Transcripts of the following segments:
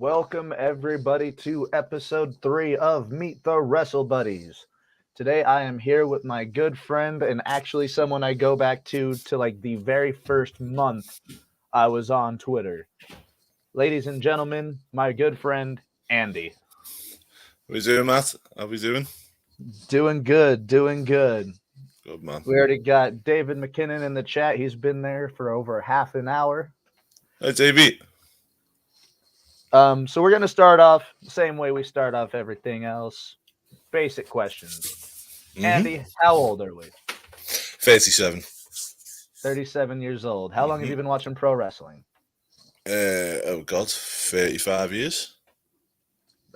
Welcome everybody to episode 3 of Meet the Wrestlebuddies. Today I am here with my good friend and actually someone I go back to like the very first month I was on Twitter. Ladies and gentlemen, my good friend Andy. How we doing, Matt? How we doing? Doing good, doing good. Good, man. We already got David McKinnon in the chat. He's been there for over half an hour. Hey, Davey. So we're gonna start off the same way we start off everything else. Basic questions. Andy, how old are we? 37. 37 years old. How long have you been watching pro wrestling? Oh God, 35 years.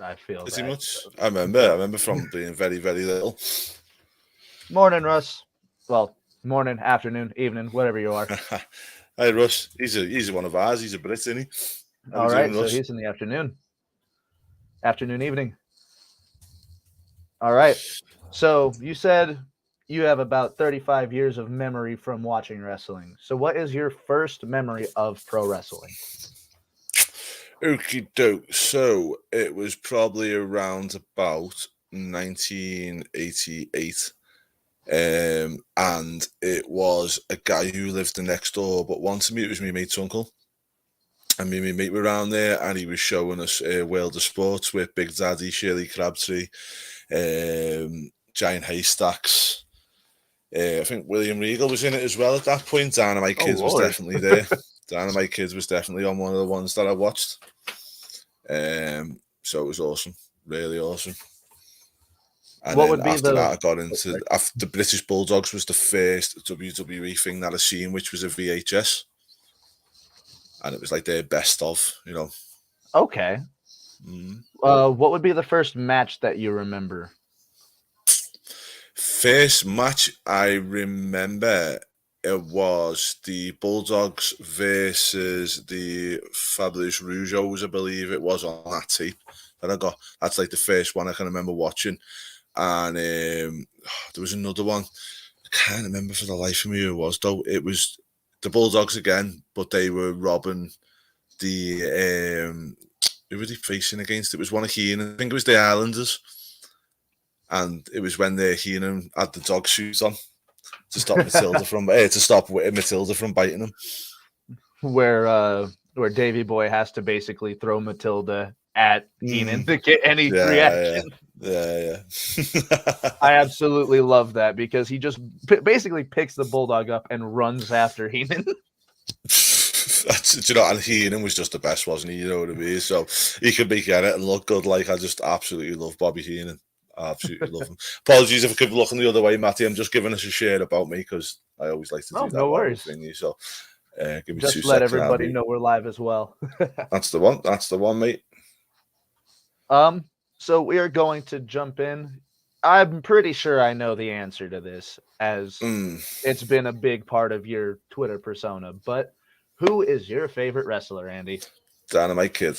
I feel Pretty that. much. I remember from being very, very little. Morning, Russ. Well, morning, afternoon, evening, whatever you are. Hey, Russ. He's one of ours. He's a Brit, isn't he? All right, so he's in the afternoon. Afternoon, evening. All right. So you said you have about 35 years of memory from watching wrestling. So what is your first memory of pro wrestling? Okie doke. So it was probably around about 1988. And it was a guy who lived the next door, but one to me it was my mate's uncle. And me and my mate were around there, and he was showing us World of Sports with Big Daddy, Shirley Crabtree, Giant Haystacks. I think William Regal was in it as well at that point. Dynamite Kids was definitely there. Dynamite Kids was definitely on one of the ones that I watched. So it was awesome, really awesome. And what then would be after that, I got into the British Bulldogs was the first WWE thing that I seen, which was a VHS, and it was like their best of, you know. Okay. What would be the first match that you remember? First match I remember, it was the Bulldogs versus the Fabulous Rougeaus, I believe it was, on that tape that I got. That's like the first one I can remember watching. And there was another one. I can't remember for the life of me who it was, though. It was the Bulldogs again, but they were robbing the... who were they facing against? It was one of Heenan. I think it was the Islanders. And it was when Heenan had the dog suits on to stop Matilda from biting him. Where Davey Boy has to basically throw Matilda at Heenan to get any reaction. Yeah. I absolutely love that because he just basically picks the Bulldog up and runs after Heenan. And Heenan was just the best, wasn't he? You know what I mean? So he could make at it and look good. Like, I just absolutely love Bobby Heenan. I absolutely love him. Apologies if I keep looking the other way, Matty. I'm just giving us a share about me because I always like to do that. No worries. Thingy, so give me just 2 seconds. Let everybody know we're live as well. That's the one, mate. So we are going to jump in. I'm pretty sure I know the answer to this, as it's been a big part of your Twitter persona. But who is your favorite wrestler, Andy? Dynamite Kid.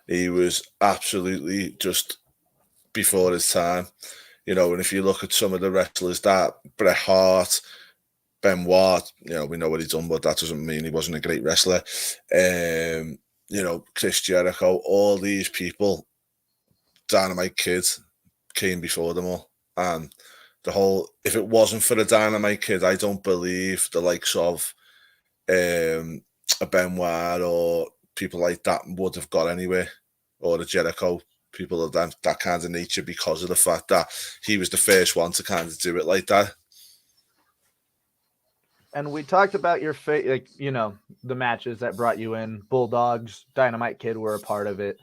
He was absolutely just before his time, you know. And if you look at some of the wrestlers, that Bret Hart, Benoit, you know, we know what he's done, but that doesn't mean he wasn't a great wrestler. You know, Chris Jericho, all these people, Dynamite Kid came before them all. And if it wasn't for the Dynamite Kid, I don't believe the likes of a Benoit or people like that would have got anywhere, or the Jericho, people of that kind of nature, because of the fact that he was the first one to kind of do it like that. And we talked about your the matches that brought you in. Bulldogs, Dynamite Kid were a part of it.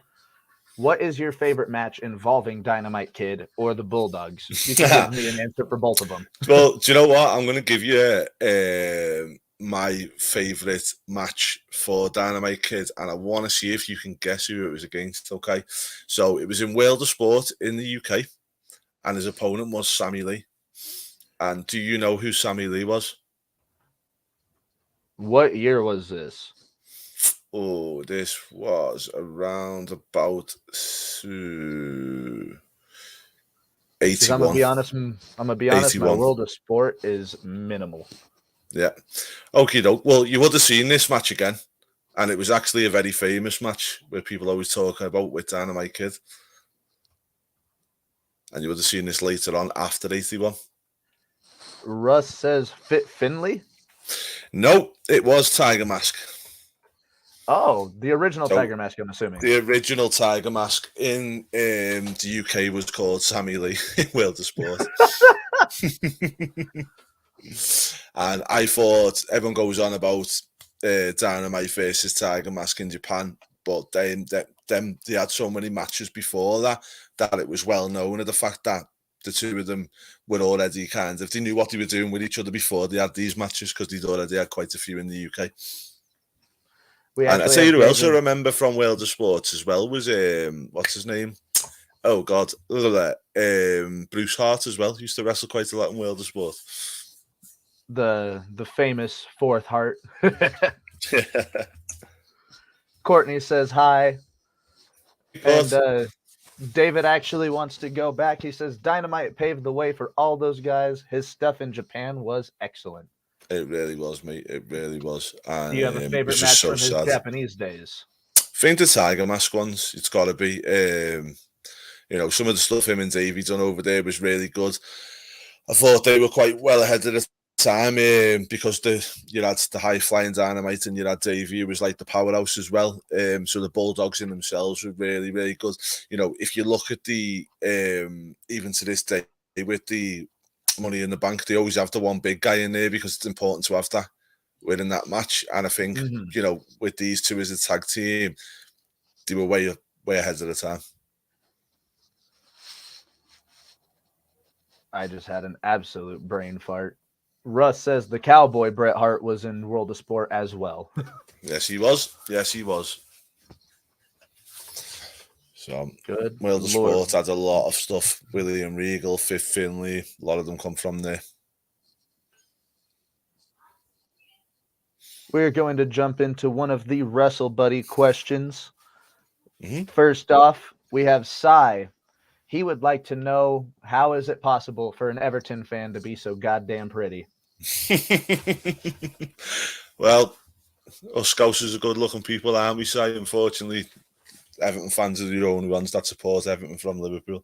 What is your favorite match involving Dynamite Kid or the Bulldogs? You can give me an answer for both of them. Well, do you know what? I'm going to give you my favorite match for Dynamite Kid, and I want to see if you can guess who it was against. Okay, so it was in World of Sport in the UK, and his opponent was Sammy Lee. And do you know who Sammy Lee was? What year was this? Oh, this was around about 81. I'm gonna be honest. My World of Sport is minimal. Yeah. Okay, though. Well, you would have seen this match again, And it was actually a very famous match where people always talking about with Dynamite Kid. And you would have seen this later on after 81. Russ says Fit Finley. No, it was Tiger Mask. Oh, the original Tiger Mask, I'm assuming. The original Tiger Mask in the UK was called Sammy Lee in World of Sport. And I thought everyone goes on about Dynamite versus Tiger Mask in Japan, but they had so many matches before that it was well known of the fact that the two of them were already kind of, they knew what they were doing with each other before they had these matches, because they'd already had quite a few in the UK. And I tell you who else I remember from World of Sports as well was what's his name? Oh God, Bruce Hart as well. He used to wrestle quite a lot in World of Sport. The famous fourth Hart. Courtney says hi. And David actually wants to go back. He says Dynamite paved the way for all those guys. His stuff in Japan was excellent. It really was, mate. It really was. And, do you have a favorite match from his Japanese days? I think the Tiger Mask ones. It's got to be. Some of the stuff him and Davey done over there was really good. I thought they were quite well ahead of the time because you had the high flying Dynamite and you had Davey, who was like the powerhouse as well. So the Bulldogs in themselves were really, really good. If you look at the even to this day with the Money in the Bank, they always have the one big guy in there because it's important to have that within that match. And I think with these two as a tag team, they were way ahead of the time. I just had an absolute brain fart. Russ says the Cowboy Bret Hart was in World of Sport as well. Yes, he was. Yes, he was. So, good. World of Sport had a lot of stuff. William Regal, Fit Finley, a lot of them come from there. We're going to jump into one of the Wrestle Buddy questions. First off, we have Cy. He would like to know, how is it possible for an Everton fan to be so goddamn pretty? Well, us Scousers are good-looking people, aren't we, Cy? Unfortunately, Everton fans are the only ones that support Everton from Liverpool.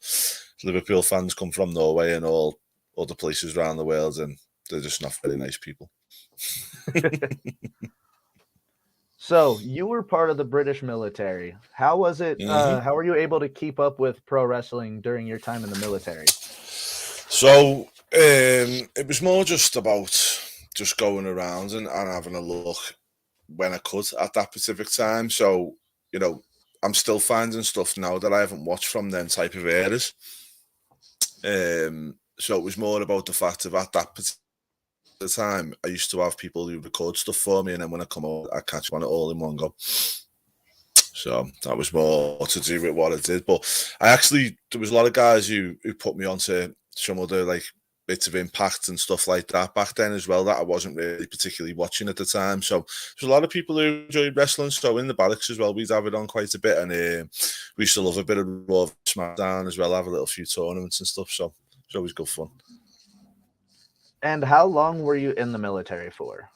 Liverpool fans come from Norway and all other places around the world, and they're just not very nice people. So you were part of the British military. How was it? How were you able to keep up with pro wrestling during your time in the military? So it was more just about just going around and having a look when I could at that specific time. So, I'm still finding stuff now that I haven't watched from them type of eras. So it was more about the fact of at that particular time, I used to have people who record stuff for me, and then when I come out, I catch one all in one go. So that was more to do with what I did. But there was a lot of guys who put me onto some other like bits of Impact and stuff like that back then as well that I wasn't really particularly watching at the time. So there's a lot of people who enjoyed wrestling. So in the barracks as well, we'd have it on quite a bit, and we used to love a bit of Raw, SmackDown as well, have a little few tournaments and stuff. So it's always good fun. And how long were you in the military for?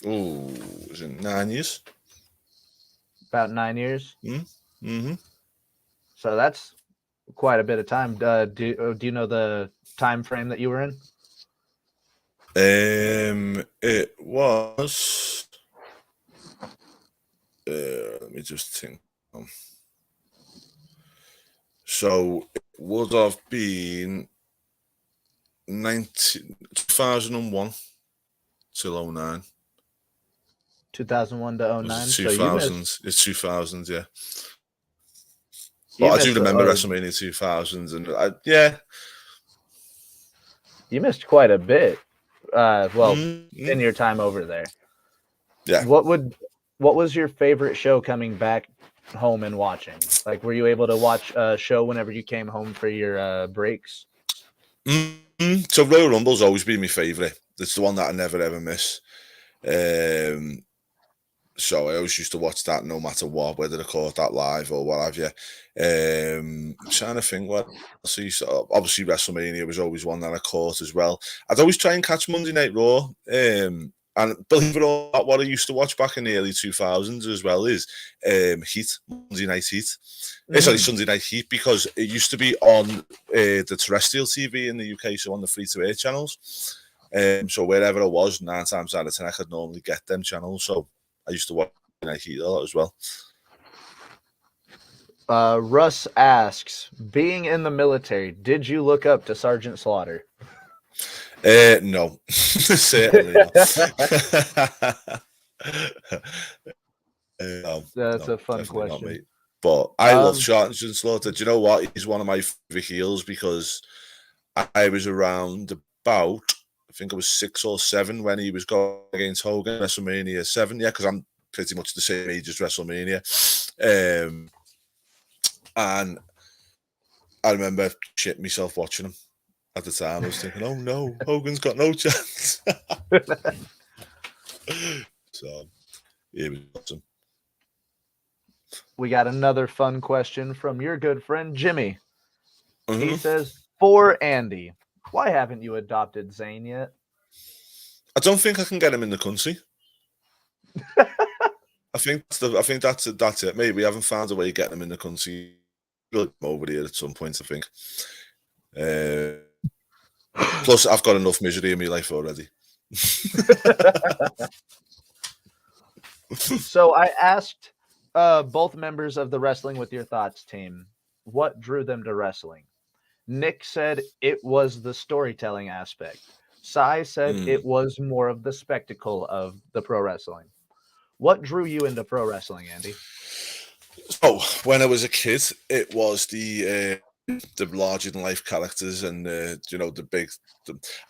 Oh, was it 9 years? About 9 years? Mm-hmm. So that's quite a bit of time. Do you know the time frame that you were in? It was... let me just think. So it would have been 2001 till 09. 2001 to 09. 2000. So it's 2000, yeah. But I do remember WrestleMania 2000, and yeah. You missed quite a bit. In your time over there. Yeah. What was your favorite show coming back home and watching? Like, were you able to watch a show whenever you came home for your breaks? So Royal Rumble's always been my favourite. It's the one that I never ever miss. So I always used to watch that no matter what, whether they caught that live or what have you. I'm trying to think what else. So obviously WrestleMania was always one that I caught as well. I'd always try and catch Monday Night Raw. And believe it or not, what I used to watch back in the early 2000s as well is Heat, Monday Night Heat. Sorry, Sunday Night Heat, because it used to be on the terrestrial TV in the UK, so on the free-to-air channels. So wherever I was, 9 times out of 10, I could normally get them channels. So I used to watch Monday Night Heat a lot as well. Russ asks, being in the military, did you look up to Sergeant Slaughter? No, certainly not. That's a fun question. Not, but I love Sergeant Slaughter. Do you know what? He's one of my favorite heels because I was around about, I think it was 6 or 7 when he was going against Hogan, Wrestlemania 7. Yeah, because I'm pretty much the same age as Wrestlemania. And I remember shitting myself watching him. At the time, I was thinking, oh no, Hogan's got no chance. So, it was awesome. We got another fun question from your good friend, Jimmy. He says, for Andy, why haven't you adopted Zayn yet? I don't think I can get him in the country. I think that's it. Maybe we haven't found a way to get him in the country. We'll come over here at some point, I think. Plus, I've got enough misery in my life already. So I asked both members of the Wrestling With Your Thoughts team what drew them to wrestling. Nick said it was the storytelling aspect. Sai said it was more of the spectacle of the pro wrestling. What drew you into pro wrestling, Andy? Oh, when I was a kid, it was the larger than life characters and the big.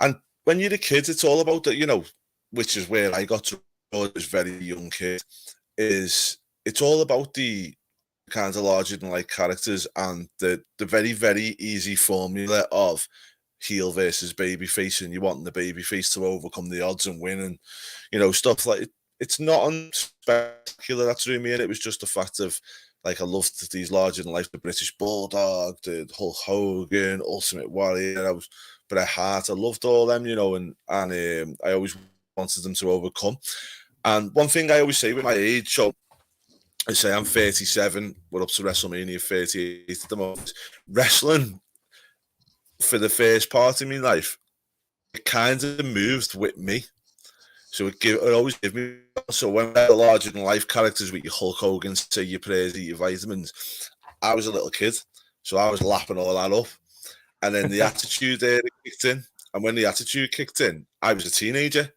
And when you're a kid, it's all about that, which is where I got to as a very young kid. It's all about the kind of larger than life characters and the very, very easy formula of heel versus babyface, and you want the babyface to overcome the odds and win, and stuff like it. It's not unspectacular that drew me in. It was just the fact of, like, I loved these larger than life, the British Bulldog, the Hulk Hogan, Ultimate Warrior, Bret Hart. I loved all them, and I always wanted them to overcome. And one thing I always say with my age, so I say I'm 37, we're up to WrestleMania 38 at the moment. Wrestling, for the first part of my life, it kind of moved with me. So it always gave me. So when I had the larger than life characters with your Hulk Hogan, say your prayers, eat your vitamins, I was a little kid, so I was lapping all that up. And then the attitude era kicked in, and when the attitude kicked in, I was a teenager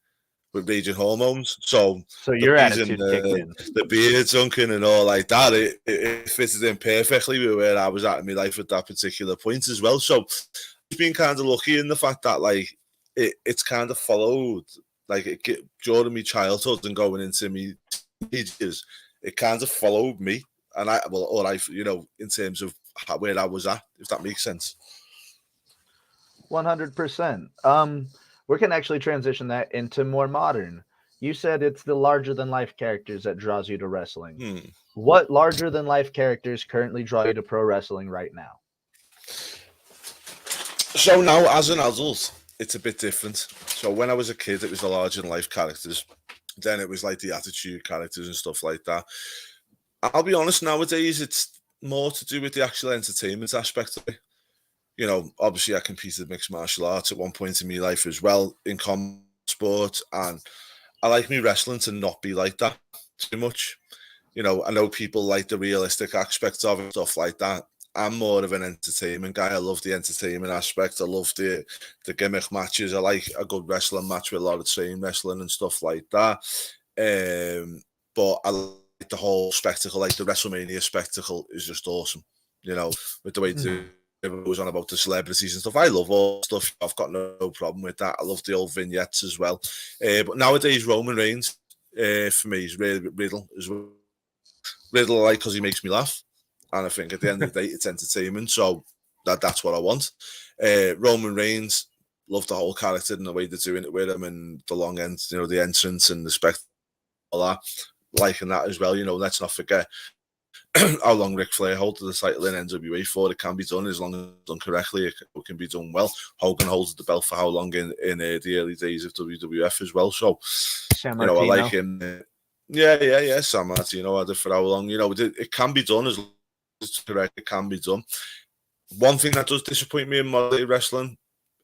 with raging hormones. So your attitude kicked in. The beard dunking and all like that, it fitted in perfectly with where I was at in my life at that particular point as well. So I've been kind of lucky in the fact that, like, it's kind of followed. Like, during my childhood and going into me teenagers, it kind of followed me, and in terms of where I was at, if that makes sense. 100%. We can actually transition that into more modern. You said it's the larger than life characters that draws you to wrestling. What larger than life characters currently draw you to pro wrestling right now? So now, as an adult, it's a bit different. So when I was a kid, it was the larger than life characters. Then it was like the attitude characters and stuff like that. I'll be honest, nowadays it's more to do with the actual entertainment aspect of it. Obviously I competed mixed martial arts at one point in my life as well in combat sport, and I like me wrestling to not be like that too much. I know people like the realistic aspects of it, stuff like that. I'm more of an entertainment guy. I love the entertainment aspect. I love the gimmick matches. I like a good wrestling match with a lot of train wrestling and stuff like that. But I like the whole spectacle, like the WrestleMania spectacle is just awesome. With the way it goes on about the celebrities and stuff. I love all stuff. I've got no problem with that. I love the old vignettes as well. But nowadays, Roman Reigns, for me, is really Riddle as well. Riddle I like because he makes me laugh. And I think at the end of the day, it's entertainment. So that's what I want. Roman Reigns, love the whole character and the way they're doing it with him and the long end, the entrance and the spectacle, all that. Liking that as well. Let's not forget how long Ric Flair holds the title in NWA for. It can be done as long as it's done correctly. It can be done well. Hogan holds the belt for how long in the early days of WWF as well. So, San I Martino. like him. Yeah. San Martino had it for how long? It can be done as long as it's correct. It can be done. One thing that does disappoint me in modern day wrestling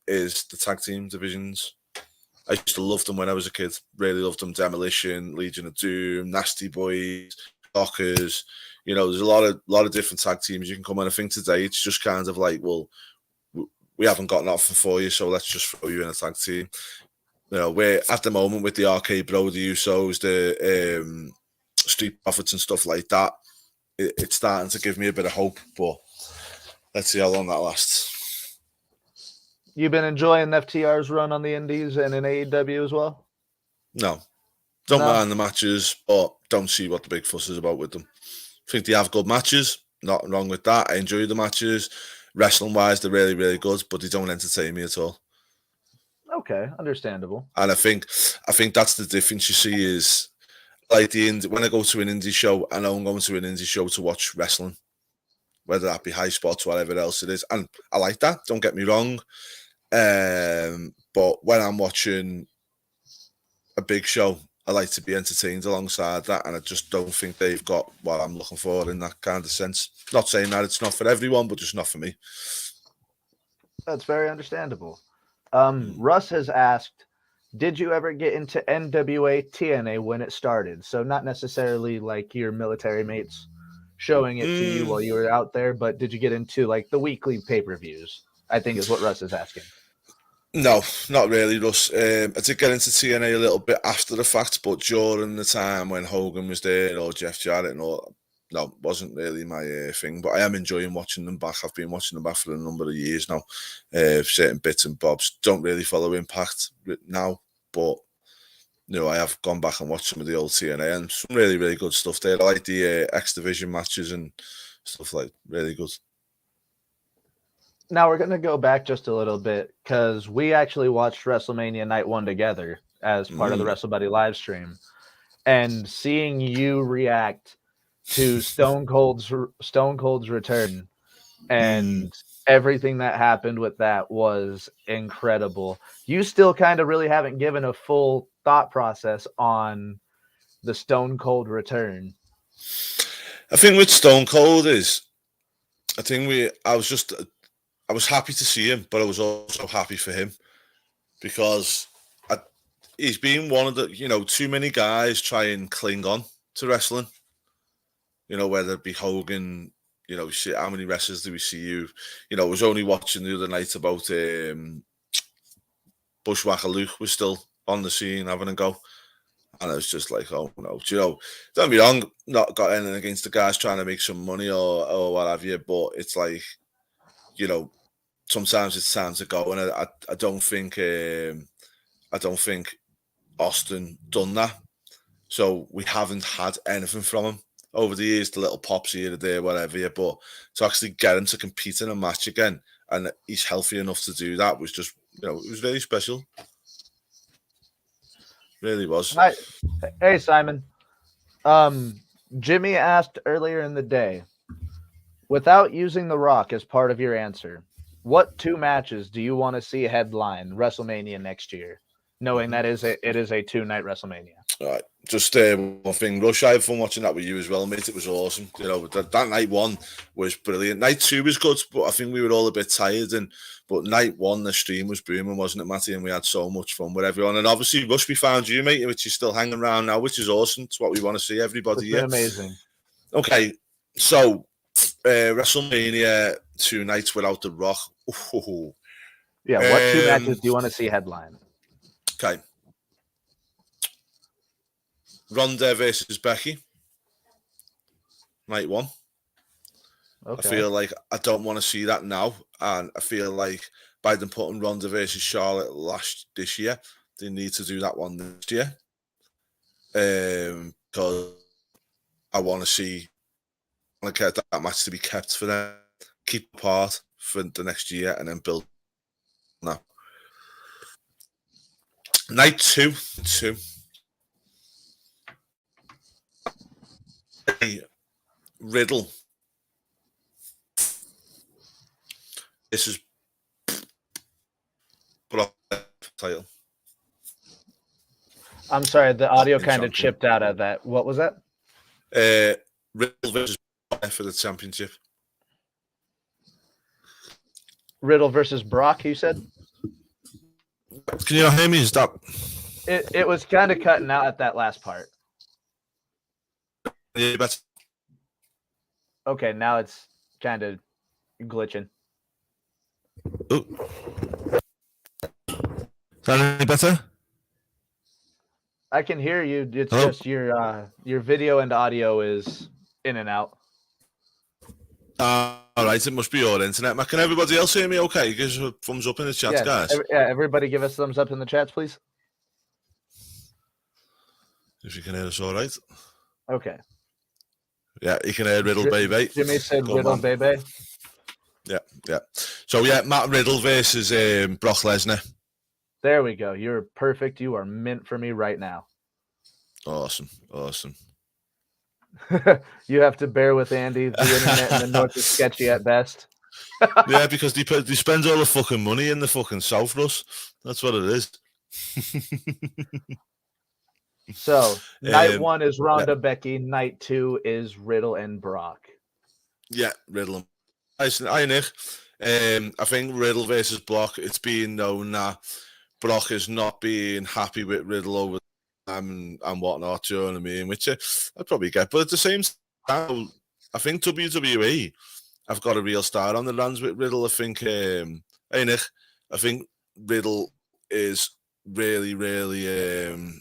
is the tag team divisions. I used to love them when I was a kid. Really loved them. Demolition, Legion of Doom, Nasty Boys, Dockers. There's a lot of different tag teams you can come on. I think today it's just kind of like, well, we haven't got nothing for you, so let's just throw you in a tag team. We're at the moment with the RK Bro, the Usos, the Street Profits and stuff like that. It's starting to give me a bit of hope, but let's see how long that lasts. You've been enjoying FTR's run on the Indies and in AEW as well? No. Don't mind the matches, but don't see what the big fuss is about with them. I think they have good matches. Nothing wrong with that. I enjoy the matches. Wrestling-wise, they're really, really good, but they don't entertain me at all. Okay, understandable. And I think that's the difference you see is, like when I go to an indie show, I know I'm going to an indie show to watch wrestling, whether that be high spots, whatever else it is. And I like that, don't get me wrong. But when I'm watching a big show, I like to be entertained alongside that, and I just don't think they've got what I'm looking for in that kind of sense. Not saying that it's not for everyone, but just not for me. That's very understandable. Russ has asked, did you ever get into NWA TNA when it started? So not necessarily like your military mates showing it to you while you were out there, but did you get into like the weekly pay-per-views? I think is what Russ is asking. No, not really, Russ. I did get into TNA a little bit after the fact, but during the time when Hogan was there or Jeff Jarrett and all, no, wasn't really my thing. But I am enjoying watching them back. I've been watching them back for a number of years now. Certain bits and bobs. Don't really follow Impact now, but I have gone back and watched some of the old TNA and some really, really good stuff there. I like the X Division matches and stuff like really good. Now we're going to go back just a little bit because we actually watched Wrestlemania Night 1 together as part of the WrestleBuddy live stream. And seeing you react to Stone Cold's return and everything that happened with that was incredible. You still kind of really haven't given a full thought process on the Stone Cold return. I think with Stone Cold I was happy to see him, but I was also happy for him because he's been one of the, too many guys try and cling on to wrestling. Whether it be Hogan, how many wrestlers do we see you? I was only watching the other night about Bushwhacker Luke was still on the scene having a go. And I was just like, oh no, don't be wrong, not got anything against the guys trying to make some money or what have you, but it's like, sometimes it's time to go, and I don't think Austin done that. So we haven't had anything from him over the years, the little pops here, there, whatever. Yeah, but to actually get him to compete in a match again, and he's healthy enough to do that, was just, it was very special. Really was. Hi. Hey, Simon. Jimmy asked earlier in the day, without using The Rock as part of your answer, what 2 matches do you want to see headline WrestleMania next year, knowing that it is a 2-night WrestleMania? All right, just one thing, Rush. I had fun watching that with you as well, mate. It was awesome. That night 1 was brilliant. Night 2 was good, but I think we were all a bit tired. But night 1, the stream was booming, wasn't it, Matty? And we had so much fun with everyone. And obviously, Rush, we found you, mate, which is still hanging around now, which is awesome. It's what we want to see, everybody. It's been amazing. Okay, so WrestleMania 2 nights without The Rock. Ooh. Yeah, what 2 matches do you want to see headline? Okay. Ronda versus Becky. Night 1. Okay. I feel like I don't want to see that now. And I feel like by them putting Ronda versus Charlotte this year, they need to do that one this year. Because I want to get that match to be kept for them, keep apart for the next year, and then build now. Night 2. Riddle. This is Brock title. I'm sorry, the audio kind of chipped out of that. What was that? Riddle versus Brock for the championship. Riddle versus Brock, you said? Can you not hear me? Is that... It was kind of cutting out at that last part. Yeah, better. Okay, now it's kind of glitching. Oh. Is that any better? I can hear you. It's Hello? just your video and audio is in and out. All right, it must be your internet. Can everybody else hear me okay? Give us a thumbs up in the chat, guys. Everybody give us thumbs up in the chats, please. If you can hear us all right. Okay. Yeah, you can hear Riddle, baby. Jimmy said go Riddle, baby. Yeah. So, yeah, Matt Riddle versus Brock Lesnar. There we go. You're perfect. You are meant for me right now. Awesome. You have to bear with Andy. The internet in the north is sketchy at best. Yeah, because they spend all the fucking money in the fucking south, Russ. That's what it is. So, night 1 is Ronda, Becky. Night 2 is Riddle and Brock. Yeah, Riddle. Hi, Nick. I think Riddle versus Brock, it's being known that Brock is not being happy with Riddle over time and whatnot, do you know what I mean? Which I'd probably get. But at the same time, I think WWE have got a real star on the hands with Riddle. I think, hey, Nick, I think Riddle is really, really...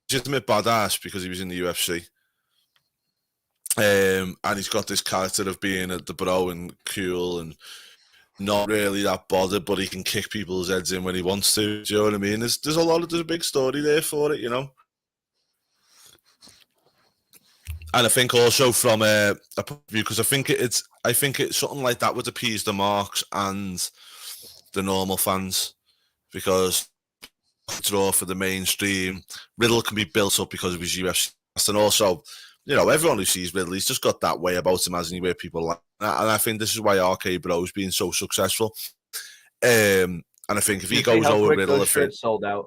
legitimate badass because he was in the UFC. And he's got this character of being the bro and cool and not really that bothered, but he can kick people's heads in when he wants to. Do you know what I mean? There's a big story there for it, you know. And I think also from a view, because I think it's something like that would appease the marks and the normal fans, because draw for the mainstream. Riddle can be built up because of his UFC, and also, you know, everyone who sees Riddle, he's just got that way about him, hasn't he, where people like that. And I think this is why RK Bro's being so successful. And I think if he goes over Riddle, if it sold out.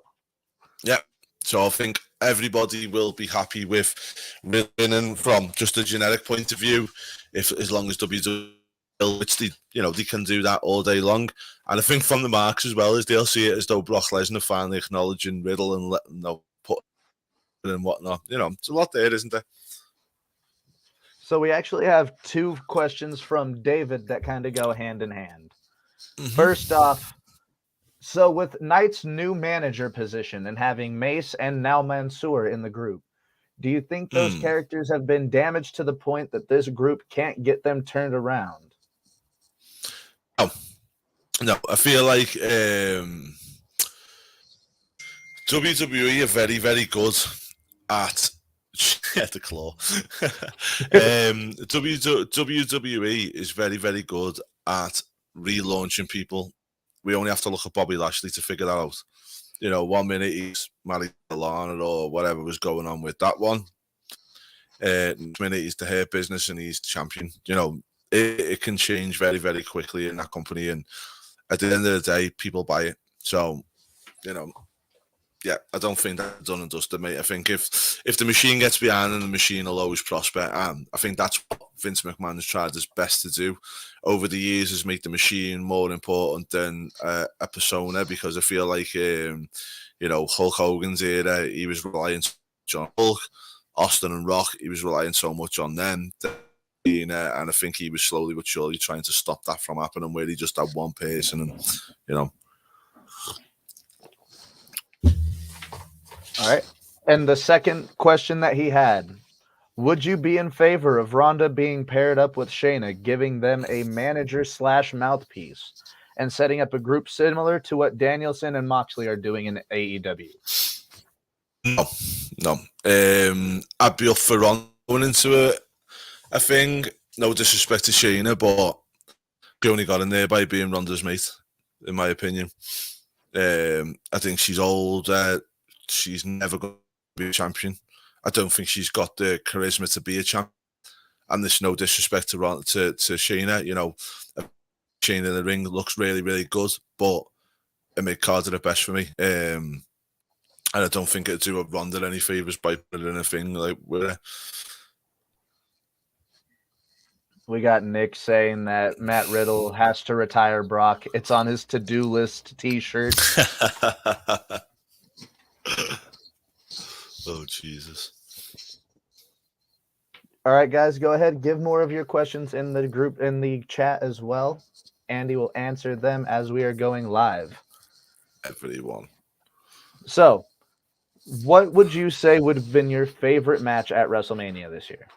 Yeah. So I think everybody will be happy with Riddle winning from just a generic point of view, as long as WWE, which they can do that all day long. And I think from the marks as well, as they'll see it as though Brock Lesnar finally acknowledging Riddle and letting them put it and whatnot. You know, it's a lot there, isn't there? So we actually have 2 questions from David that kind of go hand in hand. Mm-hmm. First off, so with Knight's new manager position and having Mace and now Mansoor in the group, do you think those characters have been damaged to the point that this group can't get them turned around? No, I feel like WWE are very, very good at the claw. WWE is very, very good at relaunching people. We only have to look at Bobby Lashley to figure that out. You know, 1 minute he's married to Lana or whatever was going on with that one. Next minute he's the hair business and he's champion. You know, it can change very, very quickly in that company, and at the end of the day, people buy it. So, you know, yeah, I don't think that's done and dusted, mate. I think if the machine gets behind, and the machine will always prosper. And I think that's what Vince McMahon has tried his best to do over the years, is make the machine more important than a persona. Because I feel like, you know, Hulk Hogan's era, he was relying on Hulk, Austin and Rock, he was relying so much on them. And I think he was slowly but surely trying to stop that from happening, where he just had one person, and, you know. All right. And the second question that he had, would you be in favor of Ronda being paired up with Shayna, giving them a manager/mouthpiece and setting up a group similar to what Danielson and Moxley are doing in AEW? No. I'd be up for Ronda going into a thing. No disrespect to Shayna, but she only got in there by being Ronda's mate, in my opinion. I think she's old. She's never going to be a champion. I don't think she's got the charisma to be a champ. And there's no disrespect to Shayna. You know, Shayna in the ring looks really, really good, but a mid-card at best for me. And I don't think it'd do a Ronda any favours by putting in a thing like with her. We got Nick saying that Matt Riddle has to retire Brock. It's on his to-do list t-shirt. Oh, Jesus. All right, guys, go ahead. Give more of your questions in the group, in the chat as well. Andy will answer them as we are going live. Everyone. So, what would you say would have been your favorite match at WrestleMania this year?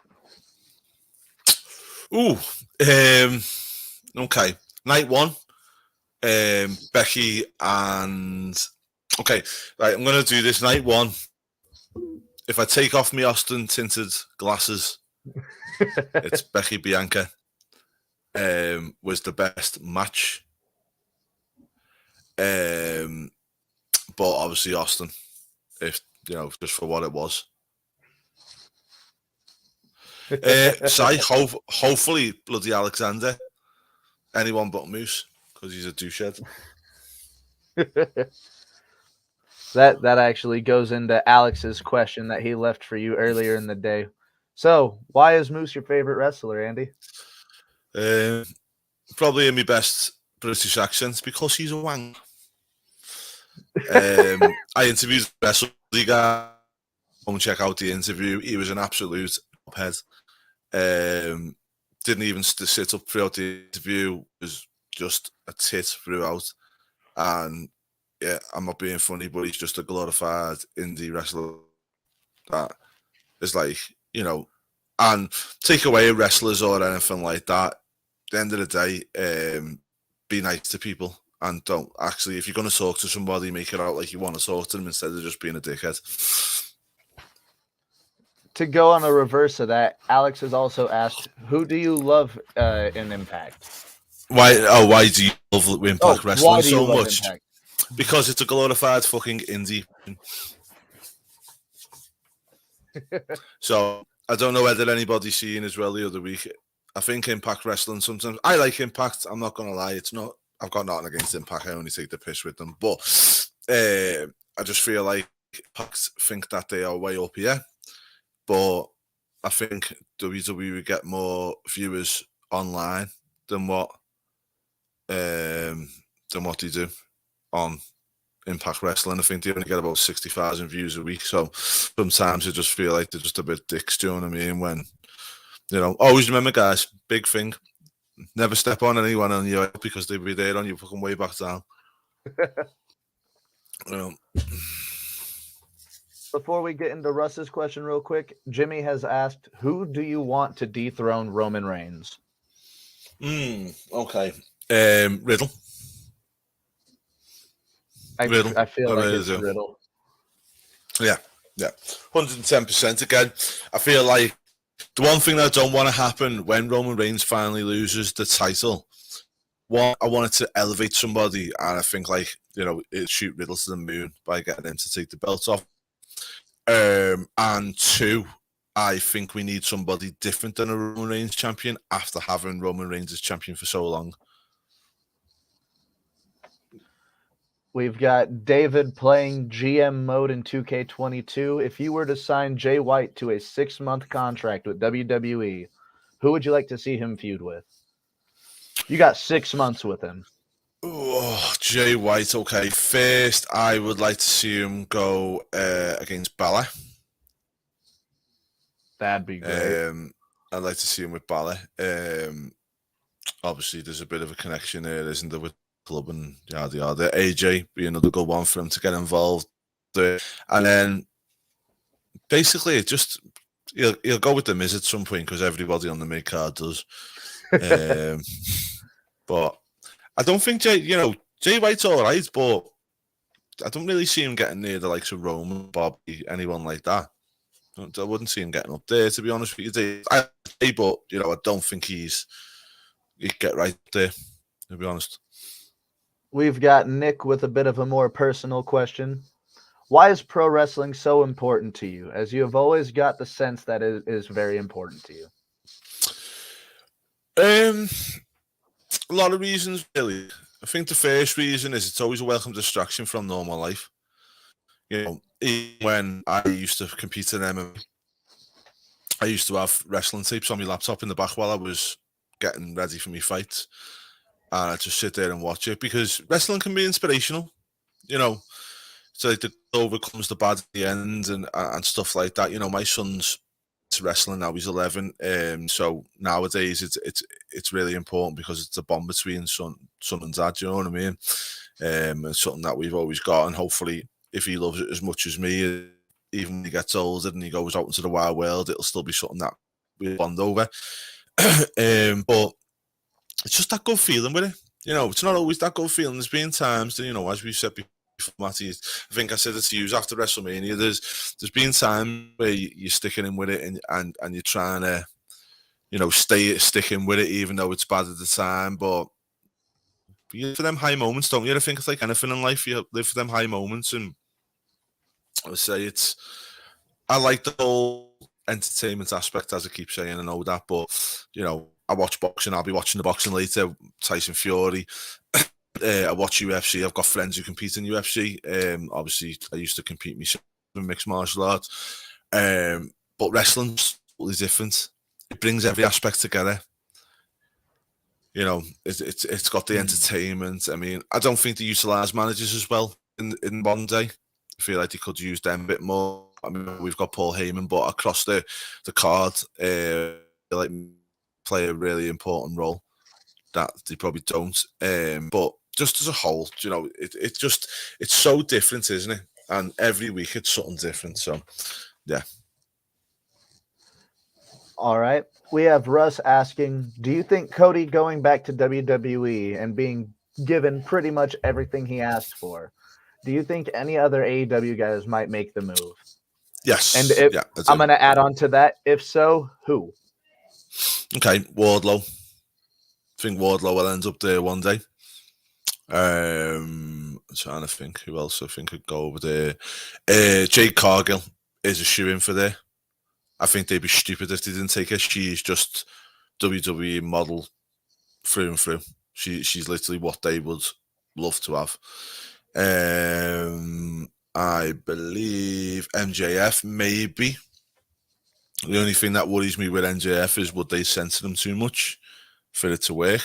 Ooh, okay. Night one, Becky and... Okay, right, I'm going to do this. Night one. If I take off my Austin tinted glasses, it's Becky Bianca. Was the best match. But obviously Austin, if you know, just for what it was. Hopefully bloody Alexander. Anyone but Moose, because he's a douchehead. That actually goes into Alex's question that he left for you earlier in the day. So, why is Moose your favorite wrestler, Andy? Probably in my best British accent, because he's a wang. I interviewed the Wrestle guy. Go and check out the interview. He was an absolute head. Didn't even sit up throughout the interview. Was just a tit throughout. And yeah, I'm not being funny, but he's just a glorified indie wrestler that is like, you know, and take away wrestlers or anything like that. At the end of the day, be nice to people and don't actually, if you're going to talk to somebody, make it out like you want to talk to them instead of just being a dickhead. To go on a reverse of that, Alex has also asked, who do you love in Impact? Why do you love Impact Wrestling so much? Impact? Because it's a glorified fucking indie. So I don't know whether anybody's seen as well the other week. I think Impact Wrestling sometimes. I like Impact. I'm not gonna lie. It's not. I've got nothing against Impact. I only take the piss with them. But I just feel like Impact think that they are way up here. But I think WWE would get more viewers online than what they do on Impact Wrestling. I think they only get about 60,000 views a week. So sometimes I just feel like they're just a bit dicks, do you know what I mean? When, you know, always remember, guys, big thing, never step on anyone on your because they'll be there on you fucking way back down. Before we get into Russ's question real quick, Jimmy has asked, who do you want to dethrone Roman Reigns? Okay. Riddle. I feel like it's Riddle. Yeah. 110% again. I feel like the one thing that I don't want to happen when Roman Reigns finally loses the title, one, I want it to elevate somebody, and I think, like, you know, it shoot Riddle to the moon by getting him to take the belt off. And two, I think we need somebody different than a Roman Reigns champion after having Roman Reigns as champion for so long. We've got David playing GM mode in 2K22. If you were to sign Jay White to a 6-month contract with WWE, who would you like to see him feud with? You got 6 months with him. Oh, Jay White. Okay, first I would like to see him go against Balor. That'd be great. I'd like to see him with Balor. Obviously, there's a bit of a connection there, isn't there, with club and yada yada. AJ be another good one for him to get involved. And then basically, it just he'll go with the Miz at some point because everybody on the mid card does. But I don't think Jay White's all right, but I don't really see him getting near the likes of Roman, Bobby, anyone like that. I wouldn't see him getting up there, to be honest with you. But I don't think he'd get right there, to be honest. We've got Nick with a bit of a more personal question. Why is pro wrestling so important to you? As you have always got the sense that it is very important to you. A lot of reasons, really. I think the first reason is it's always a welcome distraction from normal life. You know, even when I used to compete in MMA, I used to have wrestling tapes on my laptop in the back while I was getting ready for my fights. And I'd just sit there and watch it because wrestling can be inspirational. You know, so like the good overcomes the bad at the end and stuff like that. You know, my son's wrestling now; he's 11. So nowadays it's really important because it's a bond between son and dad. You know what I mean? And something that we've always got, and hopefully, if he loves it as much as me, even when he gets older and he goes out into the wild world, it'll still be something that we bond over. But it's just that good feeling with it. You know, it's not always that good feeling. There's been times, you know, as we said before, Matty, I think I said it to you after WrestleMania. There's been times where you're sticking in with it and you're trying to, you know, sticking with it even though it's bad at the time. But you live for them high moments, don't you? I think it's like anything in life. You live for them high moments, and I would say I like the whole entertainment aspect, as I keep saying. I know that, but you know, I watch boxing. I'll be watching the boxing later. Tyson Fury. I watch UFC. I've got friends who compete in UFC. Obviously, I used to compete myself in mixed martial arts. But wrestling's totally different. It brings every aspect together. You know, it's got the entertainment. I mean, I don't think they utilise managers as well in one day. I feel like they could use them a bit more. I mean, we've got Paul Heyman, but across the card, like play a really important role that they probably don't. But just as a whole, you know, it's so different, isn't it? And every week it's something different. So, yeah. All right. We have Russ asking, do you think Cody going back to WWE and being given pretty much everything he asked for, do you think any other AEW guys might make the move? Yes. And if, yeah, I'm going to add on to that. If so, who? Okay, Wardlow. I think Wardlow will end up there one day. I'm trying to think who else I think could go over there. Jade Cargill is a shoe-in for there. I think they'd be stupid if they didn't take her. She's just WWE model through and through. She's literally what they would love to have. I believe MJF maybe. The only thing that worries me with MJF is would they censor them too much for it to work?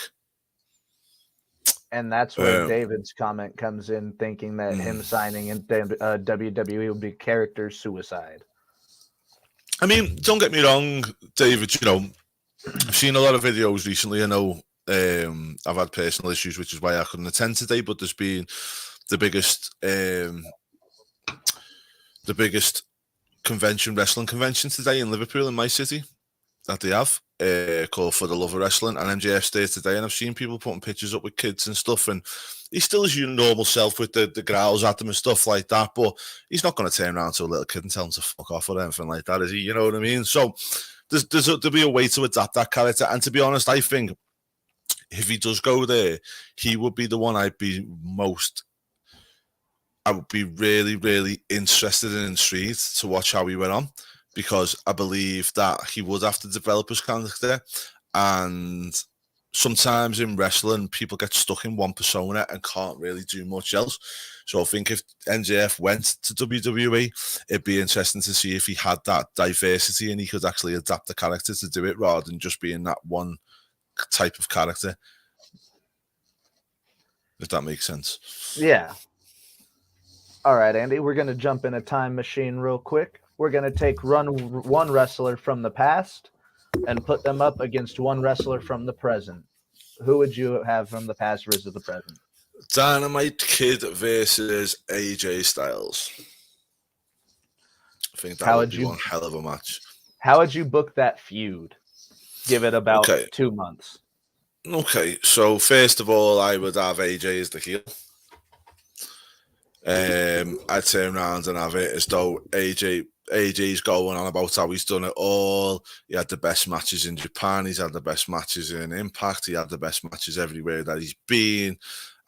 And that's where David's comment comes in, thinking that him signing in WWE would be character suicide. I mean, don't get me wrong, David, you know, I've seen a lot of videos recently. I know I've had personal issues, which is why I couldn't attend today, but there's been the biggest wrestling convention today in Liverpool, in my city, that they have, called For the Love of Wrestling, and MJF's there today, and I've seen people putting pictures up with kids and stuff, and he's still his normal self with the growls at them and stuff like that, but he's not going to turn around to a little kid and tell him to fuck off or anything like that, is he? You know what I mean? So there'll be a way to adapt that character, and to be honest, I think if he does go there, he would be the one I would be really, really interested and intrigued to watch how he went on, because I believe that he would have to develop his character, and sometimes in wrestling, people get stuck in one persona and can't really do much else. So I think if MJF went to WWE, it'd be interesting to see if he had that diversity and he could actually adapt the character to do it rather than just being that one type of character. If that makes sense. Yeah. All right, Andy, we're going to jump in a time machine real quick. We're going to take one wrestler from the past and put them up against one wrestler from the present. Who would you have from the past versus the present? Dynamite Kid versus AJ Styles. I think that would be one hell of a match. How would you book that feud? Give it about 2 months. Okay, so first of all, I would have AJ as the heel. I'd turn around and have it as though AJ's going on about how he's done it all. He had the best matches in Japan. He's had the best matches in Impact. He had the best matches everywhere that he's been.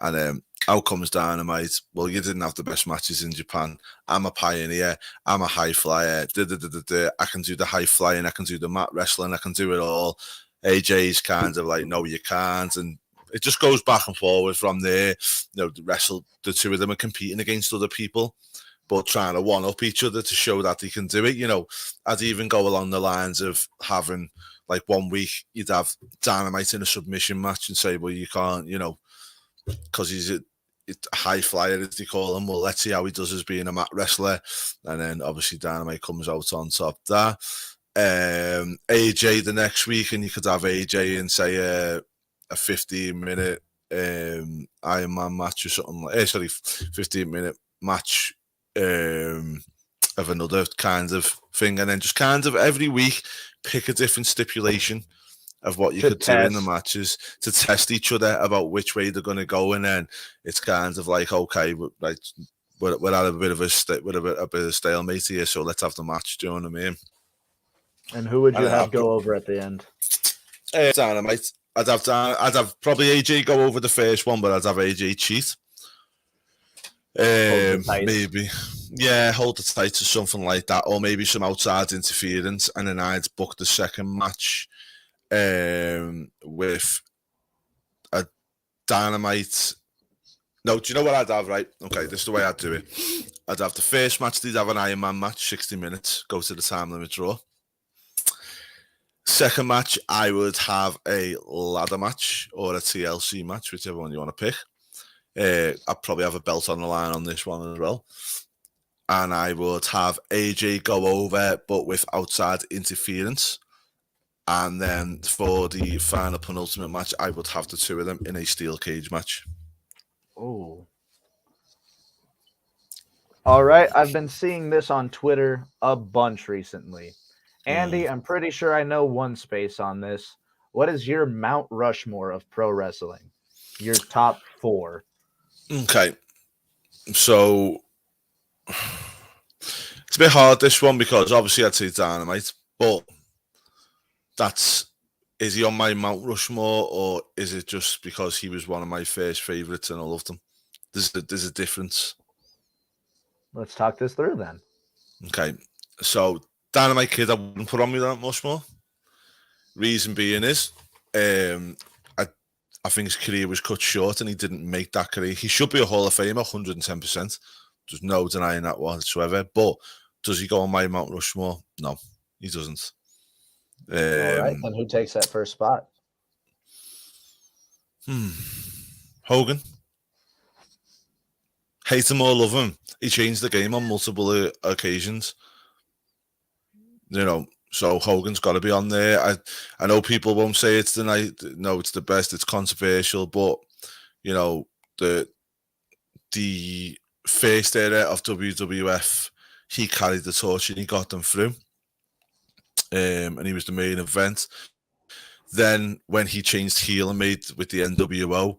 And Out comes Dynamite. Well, you didn't have the best matches in Japan. I'm a pioneer. I'm a high flyer. I can do the high flying. I can do the mat wrestling. I can do it all. AJ's kind of like, no, you can't. And it just goes back and forward from there. The two of them are competing against other people, but trying to one-up each other to show that they can do it. I'd even go along the lines of having, like, 1 week, you'd have Dynamite in a submission match and say, well, you can't, because he's a high flyer, as they call him. Well, let's see how he does as being a mat wrestler. And then, obviously, Dynamite comes out on top there. AJ the next week, and you could have AJ in, say, a 15-minute Iron Man match or something like 15-minute match of another kind of thing, and then just kind of every week pick a different stipulation of what you could do in the matches to test each other about which way they're going to go, and then it's kind of like, okay, we're at a bit of a stalemate here, so let's have the match. Do you know what I mean? And who would you have go over at the end? Dynamite. I'd have probably AJ go over the first one, but I'd have AJ cheat. Maybe, yeah, hold it tight or something like that, or maybe some outside interference, and then I'd book the second match with a Dynamite. No, do you know what I'd have, right? Okay, this is the way I'd do it. I'd have the first match, they'd have an Iron Man match, 60 minutes, go to the time limit draw. Second match, I would have a ladder match or a TLC match, whichever one you want to pick. I'd probably have a belt on the line on this one as well. And I would have AJ go over, but with outside interference. And then for the final penultimate match, I would have the two of them in a steel cage match. Oh. All right. I've been seeing this on Twitter a bunch recently. Andy, I'm pretty sure I know one space on this. What is your Mount Rushmore of pro wrestling? Your top 4. Okay. So it's a bit hard, this one, because obviously I'd say Dynamite, but is he on my Mount Rushmore, or is it just because he was one of my first favourites and I loved him? There's a difference. Let's talk this through then. Okay. So Dynamite Kid, I wouldn't put on me that much more. Reason being is, I think his career was cut short and he didn't make that career. He should be a Hall of Famer, 110%. There's no denying that whatsoever. But does he go on my Mount Rushmore? No, he doesn't. All right, then who takes that first spot? Hogan. Hate him or love him, he changed the game on multiple occasions. So Hogan's got to be on there. I know people won't say it's the night. No, it's the best. It's controversial, but the first era of WWF, he carried the torch and he got them through. And he was the main event. Then when he changed heel and made with the NWO,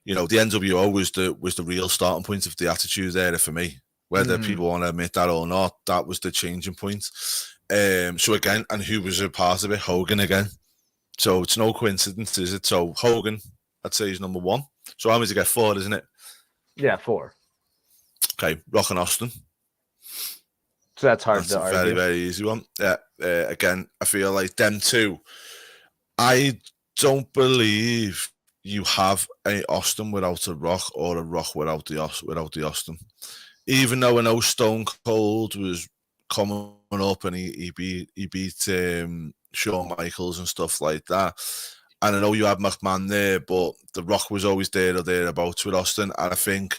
the NWO was the real starting point of the Attitude Era for me. Whether people want to admit that or not, that was the changing point. So again, and who was a part of it? Hogan again. So it's no coincidence, is it? So Hogan, I'd say, is number 1. So how many to get 4, isn't it? Yeah, 4. Okay, Rock and Austin. So that's hard to argue. Very, very easy one. Yeah. Again, I feel like them two. I don't believe you have a Austin without a Rock, or a Rock without the Austin. Even though I know Stone Cold was coming up and he beat Shawn Michaels and stuff like that. And I know you had McMahon there, but The Rock was always there or thereabouts with Austin. And I think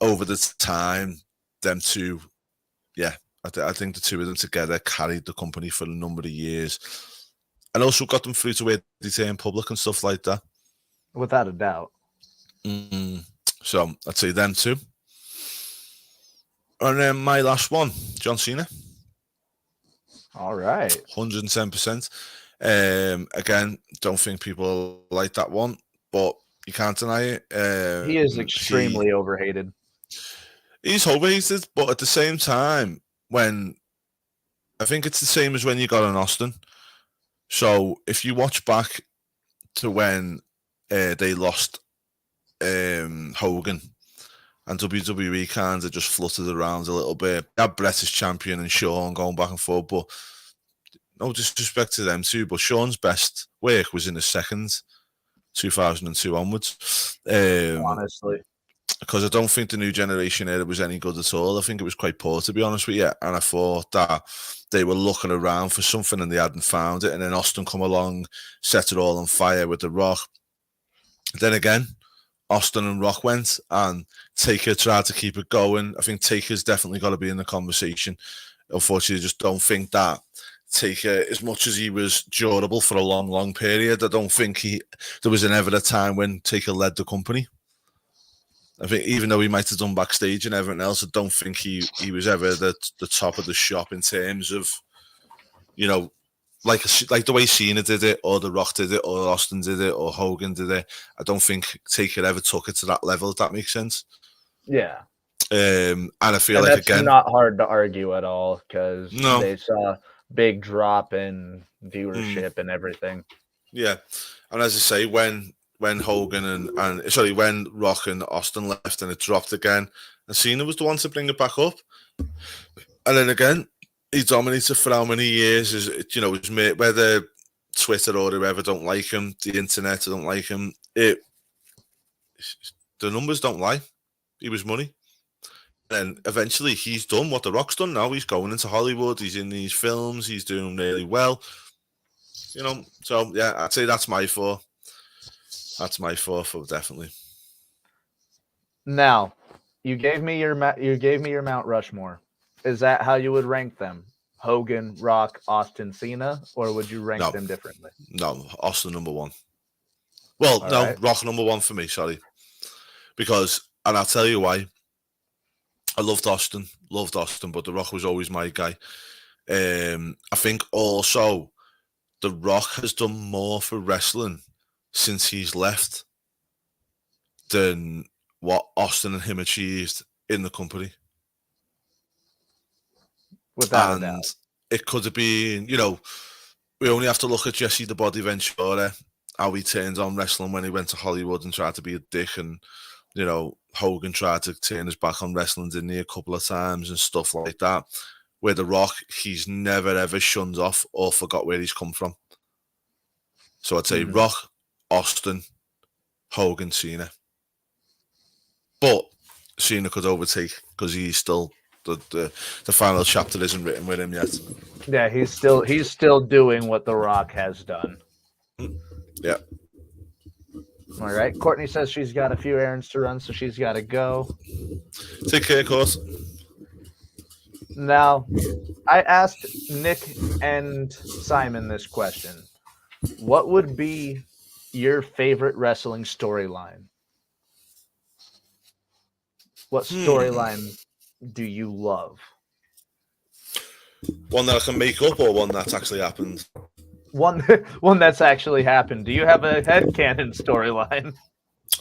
over the time, them two, yeah, I think the two of them together carried the company for a number of years. And also got them through to where they turn public and stuff like that. Without a doubt. So I'd say them two. And then my last one, John Cena. All right. 110%. Again, don't think people like that one, but you can't deny it. He is extremely overhated. He's overhated, but at the same time, I think it's the same as when you got an Austin. So if you watch back to when they lost Hogan, and WWE kind of just fluttered around a little bit. They had Brett as champion and Shawn going back and forth, but no disrespect to them too, but Shawn's best work was in the second, 2002 onwards. Honestly. Because I don't think the new generation era was any good at all. I think it was quite poor, to be honest with you. And I thought that they were looking around for something and they hadn't found it. And then Austin come along, set it all on fire with The Rock. Then again, Austin and Rock went, and Taker tried to keep it going. I think Taker's definitely got to be in the conversation. Unfortunately, I just don't think that Taker, as much as he was durable for a long, long period, I don't think there was ever a time when Taker led the company. I think even though he might have done backstage and everything else, I don't think he was ever the top of the shop in terms of, you know, like the way Cena did it, or The Rock did it, or Austin did it, or Hogan did it. I don't think Taker ever took it to that level, if that makes sense. Yeah. And I feel like, that's again, not hard to argue at all, because they saw big drop in viewership and everything. Yeah. And as I say, when Hogan when Rock and Austin left and it dropped again, and Cena was the one to bring it back up. And then again, he dominated for how many years? Whether Twitter or whoever don't like him, the internet don't like him, the numbers don't lie. He was money. And eventually he's done what The Rock's done now. He's going into Hollywood, he's in these films, he's doing really well. So yeah, I'd say that's my four. That's my four for definitely. Now, you gave me your Mount Rushmore. Is that how you would rank them? Hogan, Rock, Austin, Cena, or would you rank them differently? No, Austin number one. Well, all no, right. Rock number one for me. Sorry, and I'll tell you why. I loved Austin, but The Rock was always my guy. I think also The Rock has done more for wrestling since he's left than what Austin and him achieved in the company. Without a doubt. It could have been, we only have to look at Jesse the Body Ventura, how he turned on wrestling when he went to Hollywood and tried to be a dick, and Hogan tried to turn his back on wrestling, didn't he, a couple of times and stuff like that. Where The Rock, he's never ever shunned off or forgot where he's come from. So I'd say Rock, Austin, Hogan, Cena. But Cena could overtake because he's still the final chapter isn't written with him yet. Yeah, he's still doing what The Rock has done. Yeah. All right. Courtney says she's got a few errands to run, so she's got to go. Take care, of course. Now, I asked Nick and Simon this question. What would be your favorite wrestling storyline? What storyline do you love? One that I can make up, or one that's actually happened? One that's actually happened. Do you have a headcanon storyline?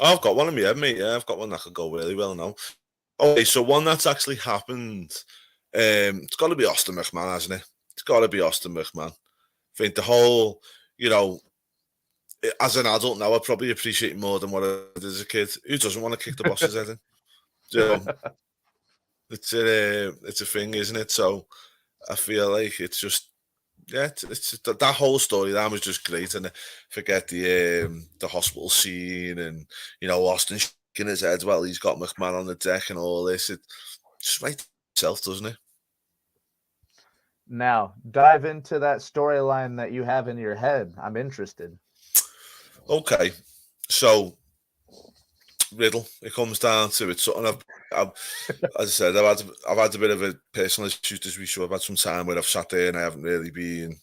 Oh, I've got one in my head, mate. Yeah, I've got one that could go really well now. Okay, so one that's actually happened. It's got to be Austin McMahon, hasn't it? It's got to be Austin McMahon. I think the whole, as an adult now, I probably appreciate it more than what I did as a kid. Who doesn't want to kick the boss's head in? It's a thing, isn't it? So I feel like it's just, it's that whole story that was just great. And forget the hospital scene and Austin shaking his head while he's got McMahon on the deck and all this. It just writes itself, doesn't it? Now dive into that storyline that you have in your head. I'm interested. Okay, so Riddle. It comes down to it. Something I've as I said, I've had a bit of a personal issue this week. So I've had some time where I've sat there and I haven't really been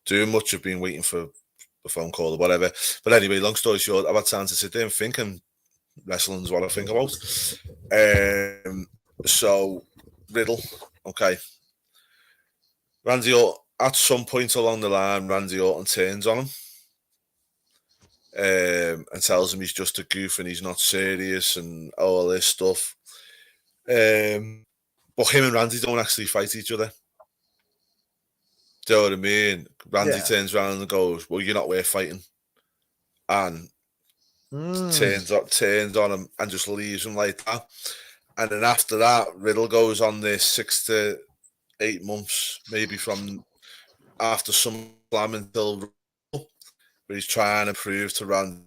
doing much. I've been waiting for a phone call or whatever. But anyway, long story short, I've had time to sit there and think, and wrestling's what I think about. So Riddle, okay. Randy Orton, at some point along the line, Randy Orton turns on him. And tells him he's just a goof and he's not serious and all this stuff. But him and Randy don't actually fight each other. Do you know what I mean? Randy turns around and goes, "Well, you're not worth fighting," and turns on him and just leaves him like that. And then after that, Riddle goes on this 6 to 8 months, maybe from after SummerSlam until Rumble, where he's trying to prove to Randy,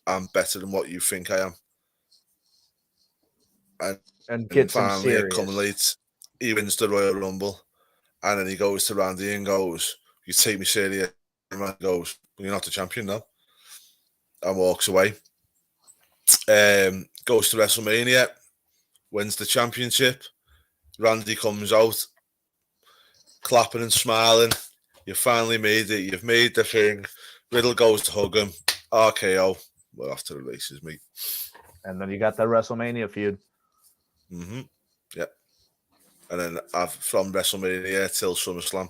I'm better than what you think I am. And And gets him finally, it serious. culminates. He wins the Royal Rumble. And then he goes to Randy and goes, you take me serious. And Randy goes, well, you're not the champion now. And walks away. Goes to WrestleMania, wins the championship. Randy comes out, clapping and smiling. You finally made it. You've made the thing. Riddle goes to hug him. RKO. We're off to the races, mate. And then you got that WrestleMania feud. Mm-hmm. Yeah. And then from WrestleMania till SummerSlam,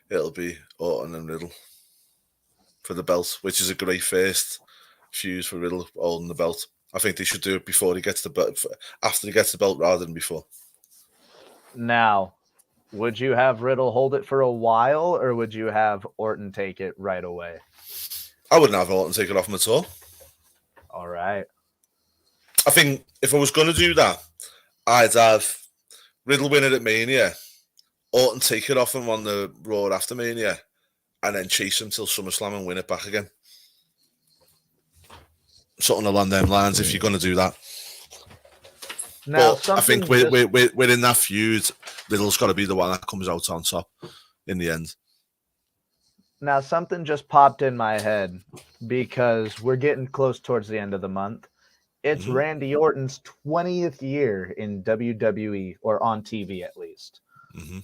it'll be Orton and Riddle for the belt, which is a great first fuse for Riddle holding the belt. I think they should do it before he gets the belt, after he gets the belt, rather than before. Now, would you have Riddle hold it for a while, or would you have Orton take it right away? I wouldn't have Orton take it off him at all. All right. I think if I was going to do that, I'd have Riddle win it at Mania, Orton take it off him on the Raw after Mania, and then chase him till SummerSlam and win it back again. Something along them lines, if you're going to do that. Now, but I think within that feud, Riddle's got to be the one that comes out on top in the end. Now, something just popped in my head because we're getting close towards the end of the month. It's Randy Orton's 20th year in WWE, or on TV at least. Mm-hmm.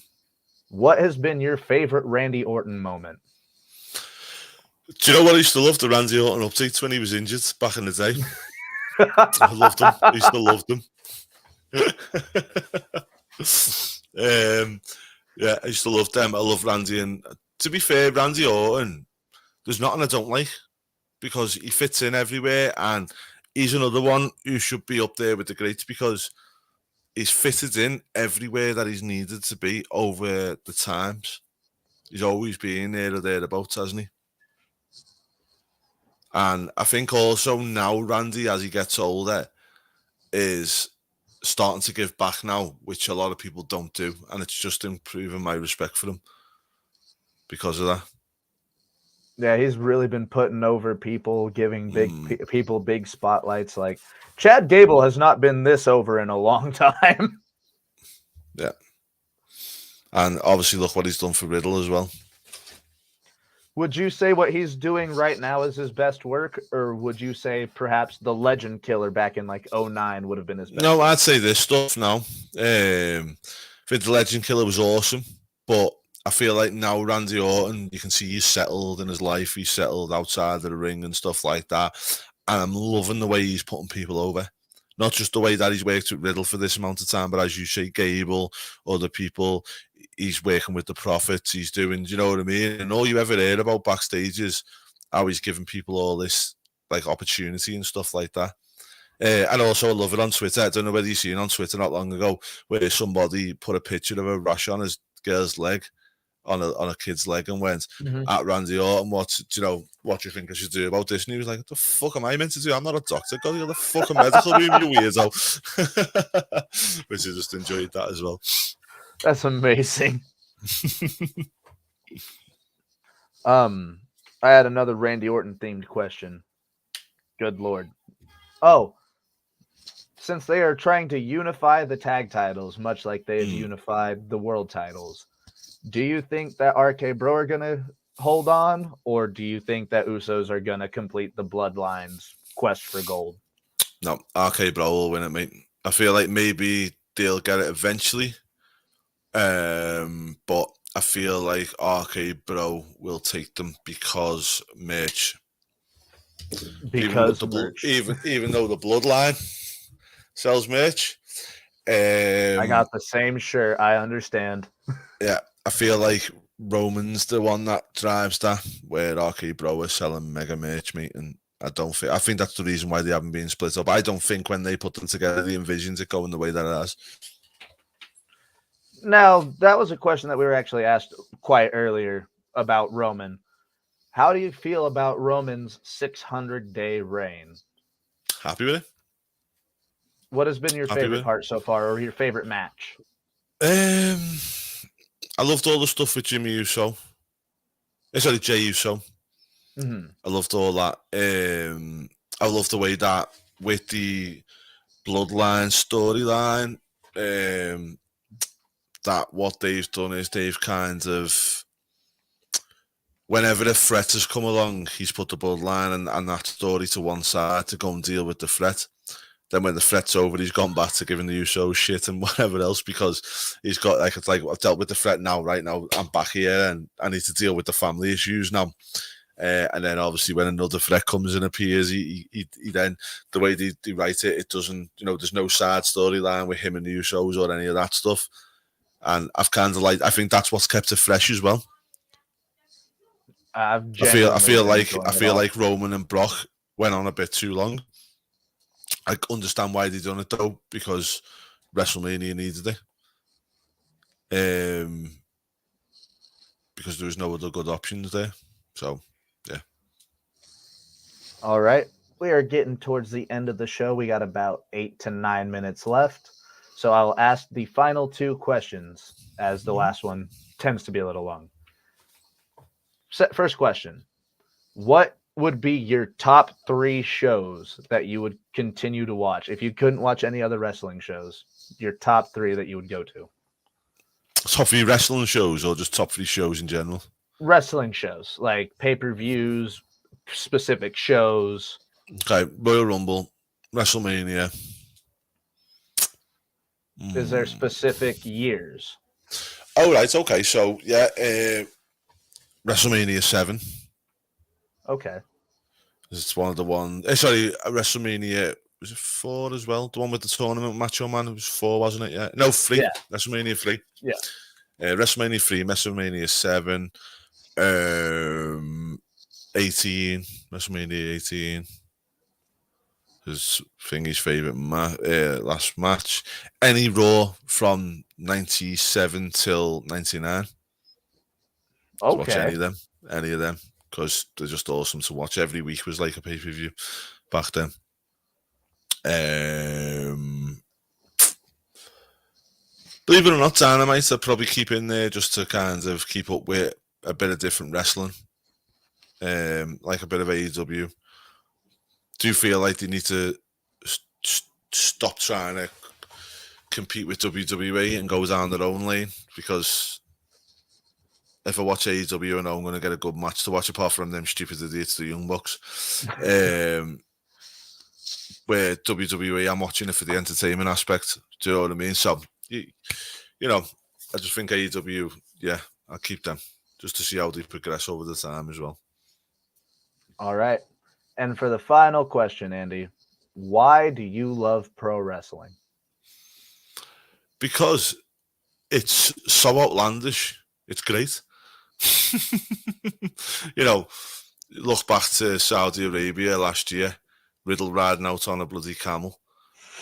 What has been your favorite Randy Orton moment? Do you know what I used to love? The Randy Orton updates when he was injured back in the day. I loved them. I used to love them. Yeah, I used to love them. I love Randy, and to be fair, Randy Orton, there's nothing I don't like because he fits in everywhere, and he's another one who should be up there with the greats because he's fitted in everywhere that he's needed to be over the times. He's always been there or thereabouts, hasn't he? And I think also now Randy, as he gets older, is starting to give back now, which a lot of people don't do, and it's just improving my respect for him because of that. Yeah, he's really been putting over people, giving people big spotlights. Like Chad Gable has not been this over in a long time. Yeah, and obviously look what he's done for Riddle as well. Would you say what he's doing right now is his best work, or would you say perhaps the Legend Killer back in like 2009 would have been his best work? I'd say this stuff now. I think the Legend Killer was awesome, but I feel like now Randy Orton, you can see he's settled in his life. He's settled outside of the ring and stuff like that. And I'm loving the way he's putting people over. Not just the way that he's worked with Riddle for this amount of time, but as you say, Gable, other people, he's working with the Prophets, he's doing, you know what I mean? And all you ever hear about backstage is how he's giving people all this like opportunity and stuff like that. And also I love it on Twitter. I don't know whether you've seen on Twitter not long ago where somebody put a picture of a rash on his girl's leg, on a kid's leg, and went at Randy Orton, what do you think I should do about this? And he was like, what the fuck am I meant to do? I'm not a doctor. Go to the fucking medical room, you weirdo. Which I just enjoyed that as well. That's amazing. I had another Randy Orton themed question. Good Lord. Oh, since they are trying to unify the tag titles, much like they have unified the world titles, do you think that RK Bro are going to hold on, or do you think that Usos are going to complete the Bloodlines quest for gold? No, RK Bro will win it, mate. I feel like maybe they'll get it eventually, but I feel like RK Bro will take them because merch. Because merch. Even though the Bloodline sells merch. I got the same shirt. I understand. Yeah, I feel like Roman's the one that drives that, where RK Bro is selling mega merch, mate, and I think that's the reason why they haven't been split up. I don't think when they put them together, they envisioned it going the way that it has. Now, that was a question that we were actually asked quite earlier about Roman. How do you feel about Roman's 600-day reign? Happy with it? What has been your Happy favorite with part so far, or your favorite match? I loved all the stuff with Jimmy Uso. Sorry, Jay Uso. Mm-hmm. I loved all that. I loved the way that with the Bloodline storyline, that what they've done is they've kind of, whenever a threat has come along, he's put the Bloodline and that story to one side to go and deal with the threat. Then when the threat's over, he's gone back to giving the Usos shit and whatever else, because he's got like, it's like, I've dealt with the threat now, right now I'm back here and I need to deal with the family issues now. And then obviously when another threat comes and appears, he then, the way they write it, it doesn't, there's no side storyline with him and the Usos or any of that stuff. And I've kind of I think that's what's kept it fresh as well. I've I genuinely feel been enjoying it all. like Roman and Brock went on a bit too long. I understand why they done it though, because WrestleMania needed it. Because there was no other good options there. So, yeah. All right. We are getting towards the end of the show. We got about 8 to 9 minutes left. So I'll ask the final two questions, as the last one tends to be a little long. First question. What would be your top 3 shows that you would continue to watch if you couldn't watch any other wrestling shows? Your top 3 that you would go to? Top 3 wrestling shows or just top 3 shows in general? Wrestling shows, like pay-per-views, specific shows. Okay, Royal Rumble, WrestleMania. Is there specific years? Oh, right, okay. So, yeah, WrestleMania 7. Okay. It's one of the ones. WrestleMania, was it 4 as well? The one with the tournament Macho Man? It was 4, wasn't it? Yeah. No, 3. Yeah. WrestleMania 3. Yeah. WrestleMania 3, WrestleMania 7, 18, WrestleMania 18. His Thingy's favourite last match. Any Raw from 97 till 99. Okay. Watch any of them, because they're just awesome to watch. Every week was like a pay-per-view back then. Believe it or not, Dynamite I'd probably keep in there just to kind of keep up with a bit of different wrestling, like a bit of AEW. Do you feel like they need to stop trying to compete with WWE and go down their own lane? Because if I watch AEW, I know I'm going to get a good match to watch, apart from them stupid idiots, the Young Bucks. Where WWE, I'm watching it for the entertainment aspect. Do you know what I mean? So, I just think AEW, yeah, I'll keep them just to see how they progress over the time as well. All right. And for the final question, Andy, why do you love pro wrestling? Because it's so outlandish. It's great. Look back to Saudi Arabia last year, Riddle riding out on a bloody camel.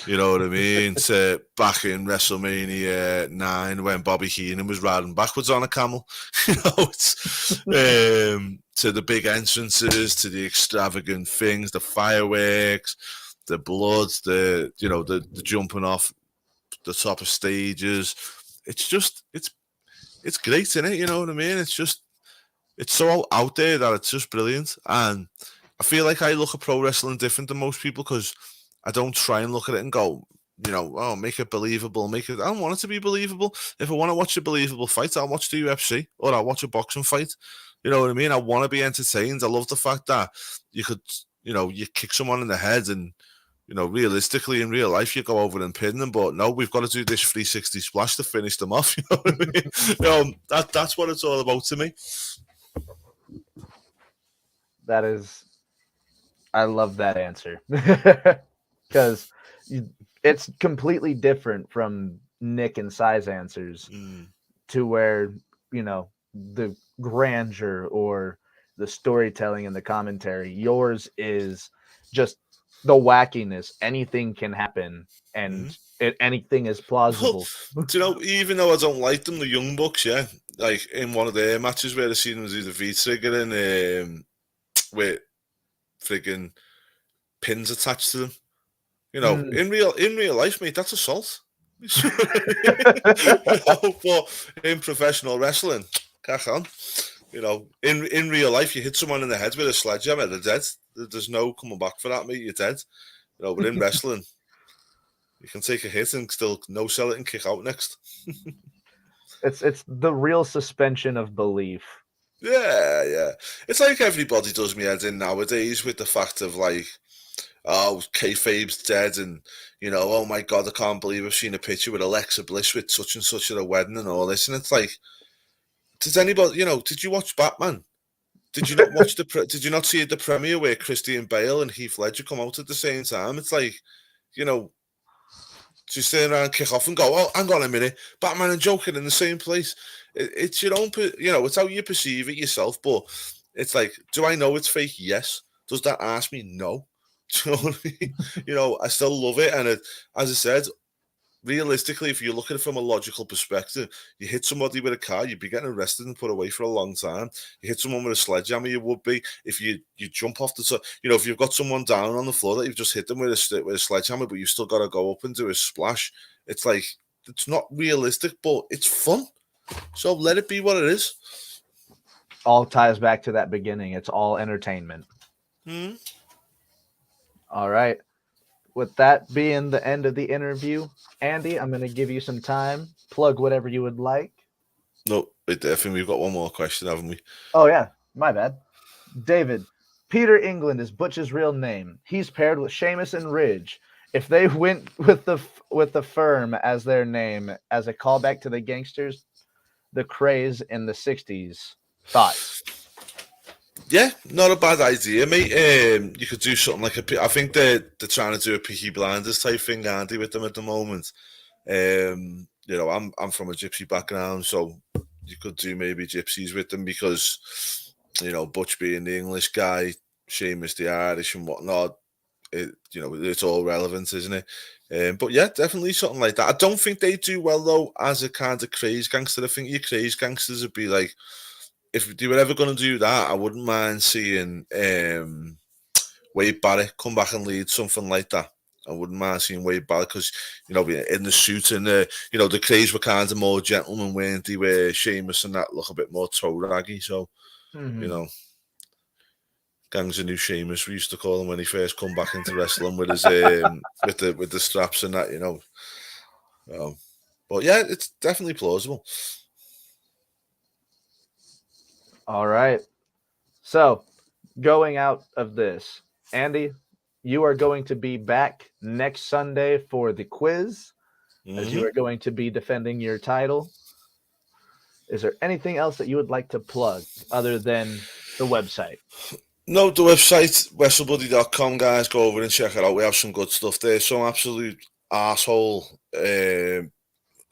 You know what I mean? To back in WrestleMania 9 when Bobby Heenan was riding backwards on a camel. It's to the big entrances, to the extravagant things, the fireworks, the blood, the jumping off the top of stages. It's great, isn't it? You know what I mean? It's so out there that it's just brilliant. And I feel like I look at pro wrestling different than most people, because I don't try and look at it and go, make it believable. I don't want it to be believable. If I want to watch a believable fight, I'll watch the UFC or I'll watch a boxing fight. You know what I mean? I want to be entertained. I love the fact that you could, you kick someone in the head and, realistically in real life, you go over and pin them. But no, we've got to do this 360 splash to finish them off. You know what I mean? That's what it's all about to me. I love that answer. Because it's completely different from Nick and Sai's answers to where, the grandeur or the storytelling and the commentary. Yours is just the wackiness. Anything can happen, and anything is plausible. Well, even though I don't like them, the Young Bucks, yeah, like in one of their matches where I seen them do the V-trigger and with friggin' pins attached to them. You know, in real life, mate, that's assault. But in professional wrestling, cack on. You know, in real life, you hit someone in the head with a sledgehammer, they're dead. There's no coming back for that, mate. You're dead. You know, but in wrestling, you can take a hit and still no sell it and kick out next. It's the real suspension of belief. Yeah. It's like everybody does me head in nowadays with the fact of like, oh, kayfabe's dead, and you know, oh my god, I can't believe I've seen a picture with Alexa Bliss with such and such at a wedding and all this, and it's like, does anybody, you know, did you watch Batman? Did you not watch did you not see the premiere where Christian Bale and Heath Ledger come out at the same time? It's like, you know, just stand around, kick off, and go, oh, hang on a minute, Batman and Joker in the same place. It's your own, you know, it's how you perceive it yourself. But it's like, do I know it's fake? Yes. Does that ask me? No. Do you know what I mean? You know, I still love it, and as I said, realistically, if you look at it from a logical perspective, you hit somebody with a car, you'd be getting arrested and put away for a long time. You hit someone with a sledgehammer, you would be. If you jump off the, you know, if you've got someone down on the floor that you've just hit them with a sledgehammer, but you've still got to go up and do a splash. It's like, it's not realistic, but it's fun. So let it be what it is. All ties back to that beginning. It's all entertainment. All right. With that being the end of the interview, Andy, I'm going to give you some time. Plug whatever you would like. No, I think we've got one more question, haven't we? Oh, yeah. My bad. David, Peter England is Butch's real name. He's paired with Sheamus and Ridge. If they went with the Firm as their name as a callback to the Gangsters, the craze in the 60s, thoughts? Yeah, not a bad idea, mate. You could do something like I think they're trying to do a Peaky Blinders type thing, aren't they, with them at the moment? You know, I'm from a gypsy background, so you could do maybe gypsies with them because, you know, Butch being the English guy, Sheamus the Irish and whatnot. You know, it's all relevant, isn't it? But yeah, definitely something like that. I don't think they do well though as a kind of craze gangster. I think your craze gangsters would be like, if they were ever going to do that, I wouldn't mind seeing Wade Barrett come back and lead something like that. I wouldn't mind seeing Wade Barrett because, you know, in the suit and you know, the craze were kind of more gentlemen, weren't they? Where Sheamus and that look a bit more toe raggy. So, you know, Gangs of New Sheamus, we used to call him when he first come back into wrestling with his with the straps and that, you know. But yeah, it's definitely plausible. All right. So, going out of this, Andy, you are going to be back next Sunday for the quiz, as you are going to be defending your title. Is there anything else that you would like to plug other than the website? No, the website, Wrestlebuddy.com, guys. Go over and check it out. We have some good stuff there. Some absolute arsehole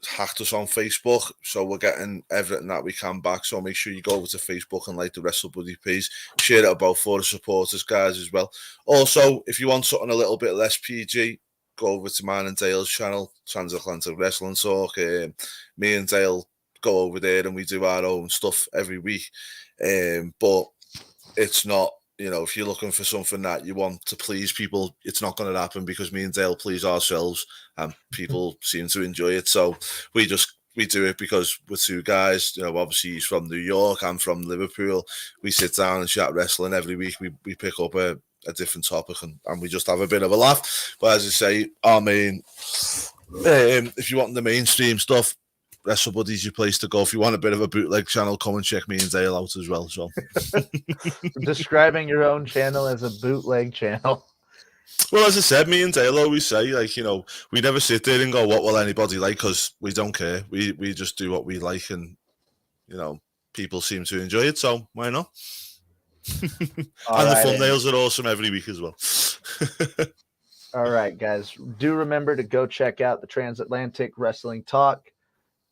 hacked us on Facebook, so we're getting everything that we can back. So make sure you go over to Facebook and like the Wrestlebuddy page. Share it about for the supporters, guys, as well. Also, if you want something a little bit less PG, go over to mine and Dale's channel, Transatlantic Wrestling Talk. Me and Dale go over there and we do our own stuff every week. But it's not, you know, if you're looking for something that you want to please people, it's not going to happen because me and Dale please ourselves and people seem to enjoy it. So we do it because we're two guys. You know, obviously he's from New York, I'm from Liverpool. We sit down and chat wrestling every week. We pick up a different topic and we just have a bit of a laugh. But as I say, I mean, if you want the mainstream stuff, Wrestlebuddies your place to go. If you want a bit of a bootleg channel, come and check me and Dale out as well. So describing your own channel as a bootleg channel. Well, as I said, me and Dale always say, like, you know, we never sit there and go, what will anybody like? Because we don't care. We just do what we like and, you know, people seem to enjoy it. So why not? And right, the thumbnails are awesome every week as well. All right, guys. Do remember to go check out the Transatlantic Wrestling Talk.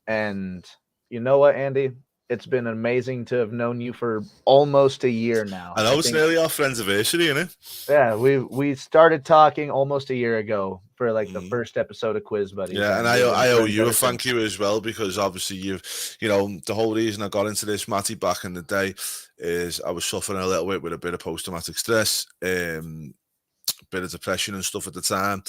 And you know what, Andy? It's been amazing to have known you for almost a year now. I know it's nearly our friend's anniversary, isn't it? Yeah, we started talking almost a year ago for like the first episode of Quiz Buddies. Yeah, and I owe you a thank you as well because obviously you know, the whole reason I got into this, Matty, back in the day is I was suffering a little bit with a bit of post-traumatic stress. Been bit of depression and stuff at the time,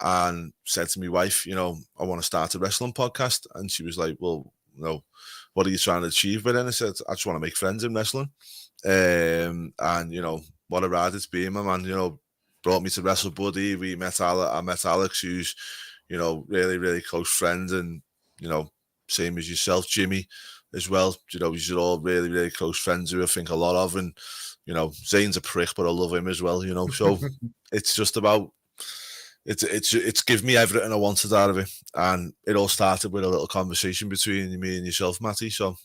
and said to my wife, you know, I want to start a wrestling podcast. And she was like, well, no, what are you trying to achieve with it? And I said, I just want to make friends in wrestling. And, you know, what a ride it's been, my man. You know, brought me to Wrestlebuddy. I met Alex, who's, you know, really, really close friend, and, you know, same as yourself, Jimmy, as well. You know, these are all really, really close friends who I think a lot of, and, you know, Zane's a prick, but I love him as well, you know. So it's just about, it's given me everything I wanted out of it. And it all started with a little conversation between me and yourself, Matty. So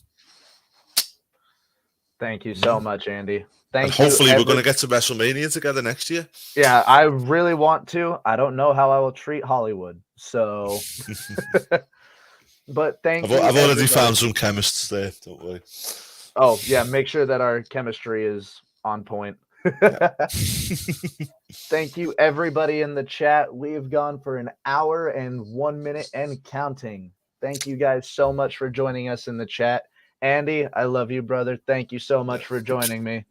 thank you so much, Andy. And hopefully we're going to get to WrestleMania together next year. Yeah, I really want to. I don't know how I will treat Hollywood. So, but thank you. I've already found some chemists there. Don't worry. Oh, yeah. Make sure that our chemistry is on point. Thank you, everybody in the chat. We've gone for an hour and 1 minute and counting. Thank you guys so much for joining us in the chat. Andy, I love you, brother. Thank you so much for joining me.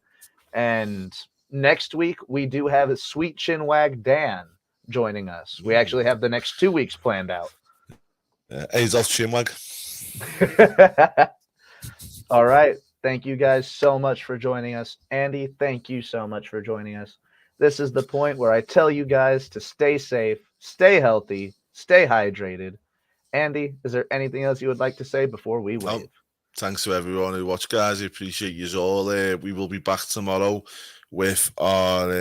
And next week, we do have a Sweet Chinwag Dan joining us. We actually have the next 2 weeks planned out. He's off Chinwag. All right. Thank you guys so much for joining us. Andy, thank you so much for joining us. This is the point where I tell you guys to stay safe, stay healthy, stay hydrated. Andy, is there anything else you would like to say before we wave? Thanks to everyone who watched, guys. I appreciate you all. We will be back tomorrow with our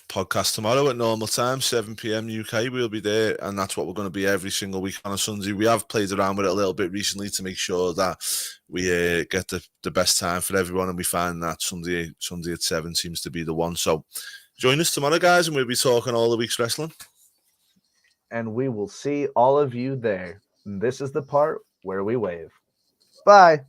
podcast tomorrow at normal time, 7 p.m. UK. We'll be there, and that's what we're going to be every single week on a Sunday. We have played around with it a little bit recently to make sure that we get the best time for everyone, and we find that Sunday at 7 seems to be the one. So join us tomorrow, guys, and we'll be talking all the week's wrestling. And we will see all of you there. This is the part where we wave. Bye.